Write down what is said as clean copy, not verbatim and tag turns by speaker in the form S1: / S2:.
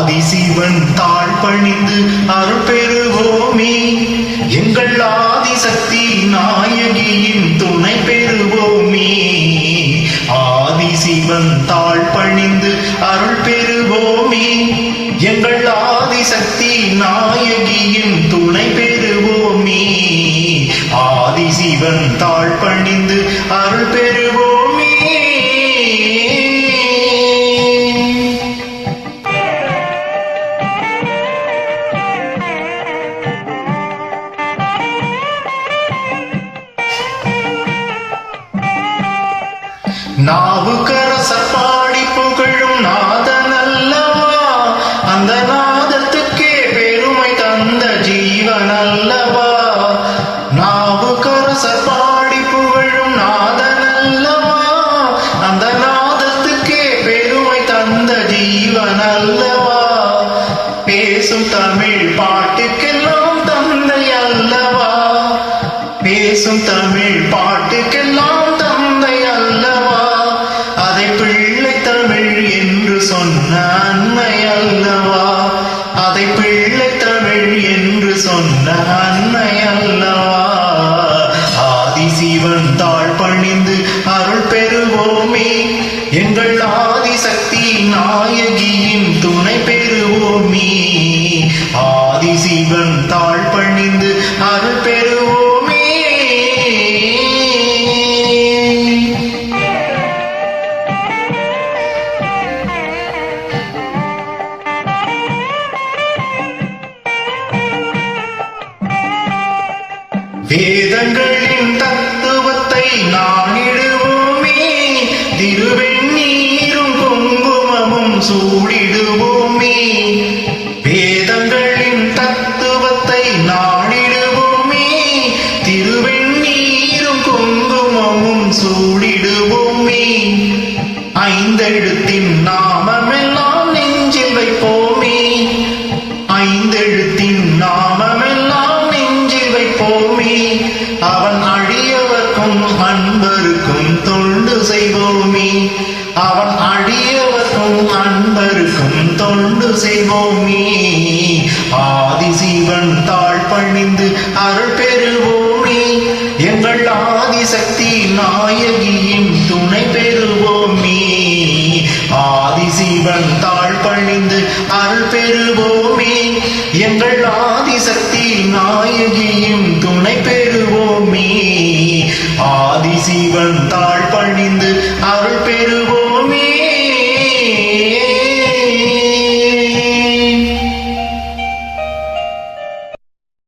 S1: ஆதிசிவன் தாழ் பணிந்து அருள் பெறுவோமே. எங்கள் ஆதிசக்தி நாயகியின் துணை பெறுவோமே. ஆதிசிவன் தாழ் பணிந்து அருள் பெறுவோமே. எங்கள் ஆதிசக்தி நாயகியின் துணை பெறுவோமே. ஆதிசிவன் தாழ் பணிந்து அருள் பெறுவோமே. நாவுக்கரசர் பாடி புகழும் நாதன் அல்லவா, அந்த நாதத்துக்கே பெருமை தந்த ஜீவன் அல்லவா. நாவுக்கரசர் பாடி புகழும் நாதன் அல்லவா, அந்த நாதத்துக்கே பெருமை தந்த ஜீவன் அல்லவா. பேசும் தமிழ் பாட்டுக்கெல்லாம் தந்தை அல்லவா, பேசும் தமிழ் பாட்டுக்கெல்லாம் தந்தை அல்லவா. அதை பிள்ளை தமிழ் என்று சொன்ன அன்னை அல்லவா, அதை பிள்ளை தமிழ் என்று சொன்ன அன்னை அல்லவா. ஆதிசிவன் தாழ் பணிந்து அருள் பெறுவோமே. எங்கள் ஆதிசக்தி நாயகியின் துணை பெறுவோமே. ஆதிசிவன் தாழ் பணிந்து அருள் பெறுவோமே. வேதங்களின் தத்துவத்தை நாடிடுவோமே. திருவெண்ணீரும் குங்குமமும் சூடிடுவோமே. வேதங்களின் தத்துவத்தை நாடிடுவோமே. திருவெண்ணீரும் குங்குமமும் சூடிடுவோமே. ஐந்தெழுத்தின் நாமமெல்லாம் நெஞ்சில் வைப்போமே. ஐந்தெழுத்தின் நாமமெல்லாம் நெஞ்சில் வைப்போமே. அவன் அடியவர்க்கும் அன்பருக்கும் தொண்டு செய்வோமே. அவன் அடியவர்க்கும் அன்பருக்கும் தொண்டு செய்வோமே. ஆதிசிவன் தாழ் பணிந்து அருள் பெறுவோமே. எங்கள் ஆதிசக்தி நாயகியின் துணை பெறுவோமே. ஆதிசிவன் தாழ் பணிந்து அருள் பெறுவோமே. எங்கள் ஆதிசக்தி நாயகியின் துணை பெறுவோமே. ஆதிசிவன் தாழ் பணிந்து